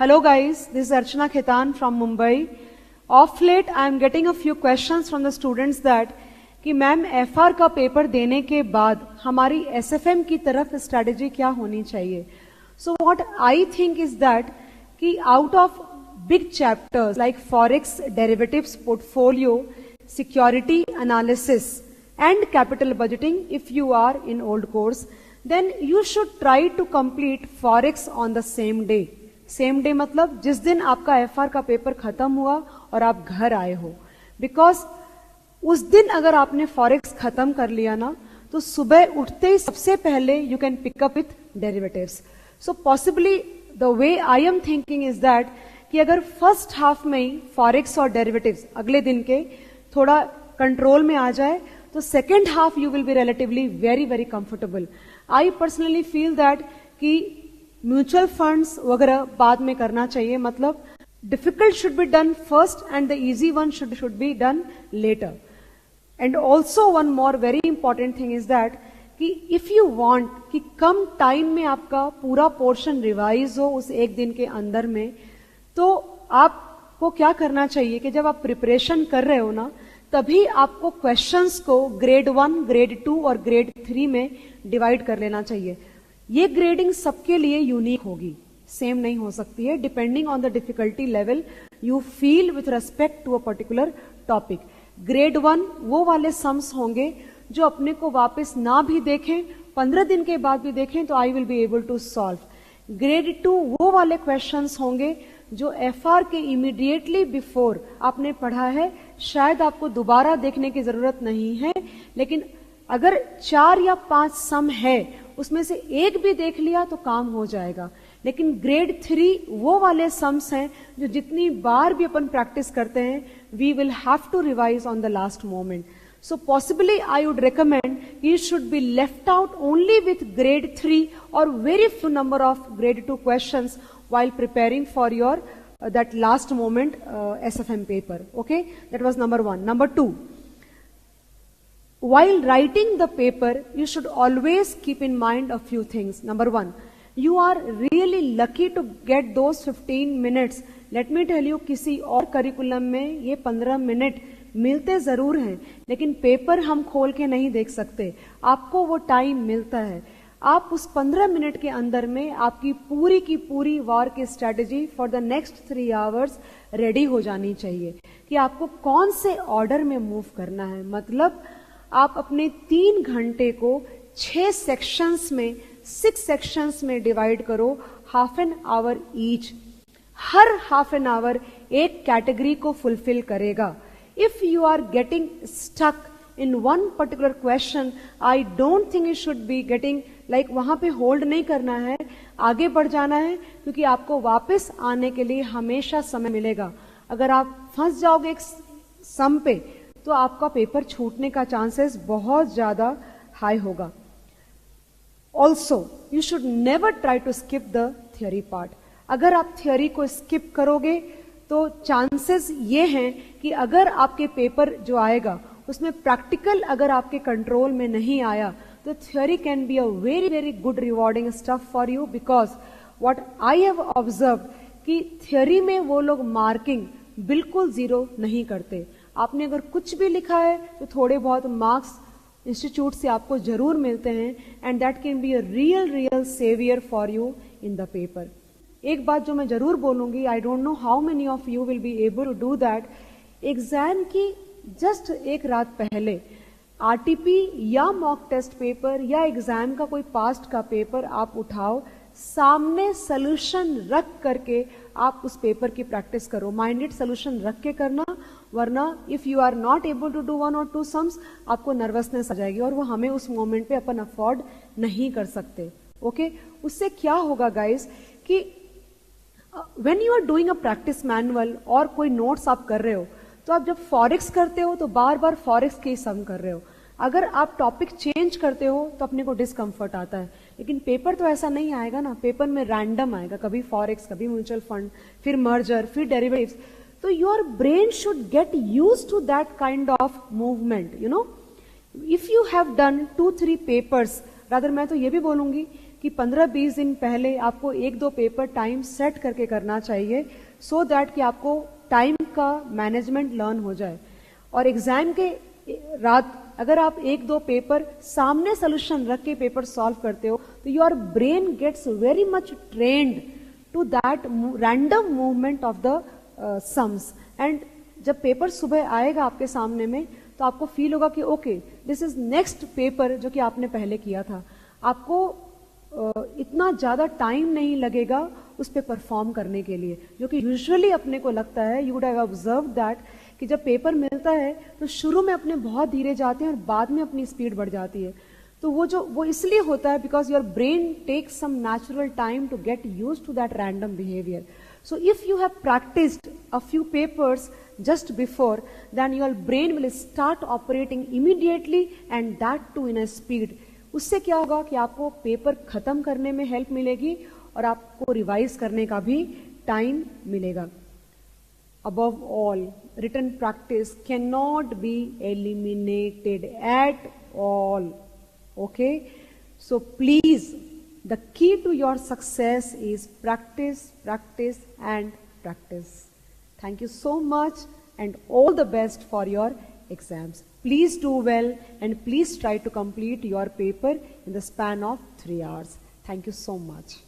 Hello guys, this is Archana Khetan from Mumbai. Of late I am getting a few questions from the students that कि ma'am FR का paper देने के बाद हमारी SFM की तरफ स्ट्रेटेजी क्या होनी चाहिए. So what I think is that कि out of big chapters like forex, derivatives, portfolio, security analysis and capital budgeting, if you are in old course, then you should try to complete forex on the same day. Same day मतलब जिस दिन आपका FR का paper खत्म हुआ और आप घर आए हो, बिकॉज उस दिन अगर आपने फॉरेक्स खत्म कर लिया ना तो सुबह उठते ही सबसे पहले you can pick up with derivatives. So possibly the way I am thinking is that कि अगर फर्स्ट हाफ में ही फॉरेक्स और डेरिवेटिव्स अगले दिन के थोड़ा कंट्रोल में आ जाए तो second half you will be relatively very very comfortable. I personally feel that कि म्यूचुअल फंड्स वगैरह बाद में करना चाहिए, मतलब difficult should be done first and the easy one should be done later. And also one more very important thing is that कि if you want कि कम टाइम में आपका पूरा पोर्शन रिवाइज हो उस एक दिन के अंदर में, तो आपको क्या करना चाहिए कि जब आप प्रिपरेशन कर रहे हो ना तभी आपको क्वेश्चंस को ग्रेड 1, ग्रेड 2 और ग्रेड 3 में डिवाइड कर लेना चाहिए. ये ग्रेडिंग सबके लिए यूनिक होगी, सेम नहीं हो सकती है, depending on the difficulty level you feel with respect to a particular topic. Grade 1 वो वाले सम्स होंगे जो अपने को वापस ना भी देखें, 15 दिन के बाद भी देखें तो I will be able to solve. Grade 2 वो वाले क्वेश्चंस होंगे जो FR के इमीडिएटली बिफोर आपने पढ़ा है, शायद आपको दोबारा देखने की जरूरत नहीं है, लेकिन अगर 4 या 5 सम है उसमें से एक भी देख लिया तो काम हो जाएगा. लेकिन ग्रेड 3 वो वाले सम्स हैं जो जितनी बार भी अपन प्रैक्टिस करते हैं we will have to revise on the last moment. So possibly I would recommend you should be left out only with grade 3 और very few number of grade 2 questions while preparing for your that last moment SFM paper. Okay, that was number 1. Number 2, while writing the paper you should always keep in mind a few things. Number 1, you are really lucky to get those 15 minutes. Let me tell you, किसी और curriculum में ये 15 minute मिलते जरूर हैं, लेकिन paper हम खोल के नहीं देख सकते. आपको वो टाइम मिलता है. आप उस 15 मिनट के अंदर में आपकी पूरी की पूरी वार की strategy for the next 3 hours ready हो जानी चाहिए कि आपको कौन से ऑर्डर में मूव करना है. मतलब आप अपने 3 घंटे को 6 सेक्शंस में 6 सेक्शंस में डिवाइड करो, हाफ एन आवर ईच. हर हाफ एन आवर एक कैटेगरी को फुलफिल करेगा. If you are getting stuck in one particular question, I don't think you should be getting like वहां पे होल्ड नहीं करना है, आगे बढ़ जाना है, क्योंकि आपको वापस आने के लिए हमेशा समय मिलेगा. अगर आप फंस जाओगे एक सम पे तो आपका पेपर छूटने का चांसेस बहुत ज्यादा हाई होगा. Also you should never try to skip the theory part. अगर आप थियोरी को स्किप करोगे तो चांसेस ये हैं कि अगर आपके पेपर जो आएगा उसमें प्रैक्टिकल अगर आपके कंट्रोल में नहीं आया तो theory can be a very very good rewarding stuff for you. Because what I have observe कि थ्योरी में वो लोग मार्किंग बिल्कुल जीरो नहीं करते. आपने अगर कुछ भी लिखा है तो थोड़े बहुत मार्क्स इंस्टीट्यूट से आपको जरूर मिलते हैं, and that can be a real saviour for you in the paper. एक बात जो मैं जरूर बोलूंगी, I don't know how many of you will be able to do that. Exam की जस्ट एक रात पहले आरटीपी या मॉक टेस्ट पेपर या एग्जाम का कोई पास्ट का पेपर आप उठाओ, सामने सोल्यूशन रख करके आप उस पेपर की प्रैक्टिस करो. माइंडेड सोल्यूशन रख के करना, वरना if you are not able to do 1 or 2 sums आपको नर्वसनेस आ जाएगी और वो हमें उस मोमेंट पे अपन अफोर्ड नहीं कर सकते. ओके, उससे क्या होगा गाइस कि when you are doing a practice manual और कोई नोट्स आप कर रहे हो तो आप जब फॉरेक्स करते हो तो बार बार फॉरेक्स के ही सम कर रहे हो. अगर आप टॉपिक चेंज करते हो तो अपने को डिस्कम्फर्ट आता है, लेकिन पेपर तो ऐसा नहीं आएगा ना. पेपर में रैंडम आएगा, कभी फॉरेक्स, कभी म्यूचुअल फंड, फिर मर्जर, फिर डेरिवेटिव्स. तो your brain should get use to that kind of movement. You know, if you have done 2-3 papers, rather मैं तो ये भी बोलूंगी कि 15-20 दिन पहले आपको 1-2 पेपर टाइम सेट करके करना चाहिए, सो दैट कि आपको टाइम का मैनेजमेंट लर्न हो जाए। और एग्जाम के रात अगर आप 1-2 पेपर सामने सोल्यूशन रख के पेपर सॉल्व करते हो तो your brain gets very much trained to that random movement of the sums. And जब पेपर सुबह आएगा आपके सामने में तो आपको फील होगा कि okay this is next paper जो कि आपने पहले किया था। आपको इतना ज्यादा टाइम नहीं लगेगा उस पे परफॉर्म करने के लिए, जो कि यूजुअली अपने को लगता है, you would have observed that, कि जब पेपर मिलता है तो शुरू में अपने बहुत धीरे जाते हैं और बाद में अपनी स्पीड बढ़ जाती है। तो वो इसलिए होता है because your brain takes some natural time to get used to that random behaviour. So if you have practiced a few papers just before, then your brain will start operating immediately and that too in a speed. उससे क्या होगा कि आपको paper खत्म करने में help मिलेगी और आपको रिवाइज करने का भी टाइम मिलेगा। Above all, written practice cannot be eliminated at all. Okay? So please, the key to your success is practice, practice and practice. Thank you so much and all the best for your exams. Please do well and please try to complete your paper in the span of 3 hours. Thank you so much.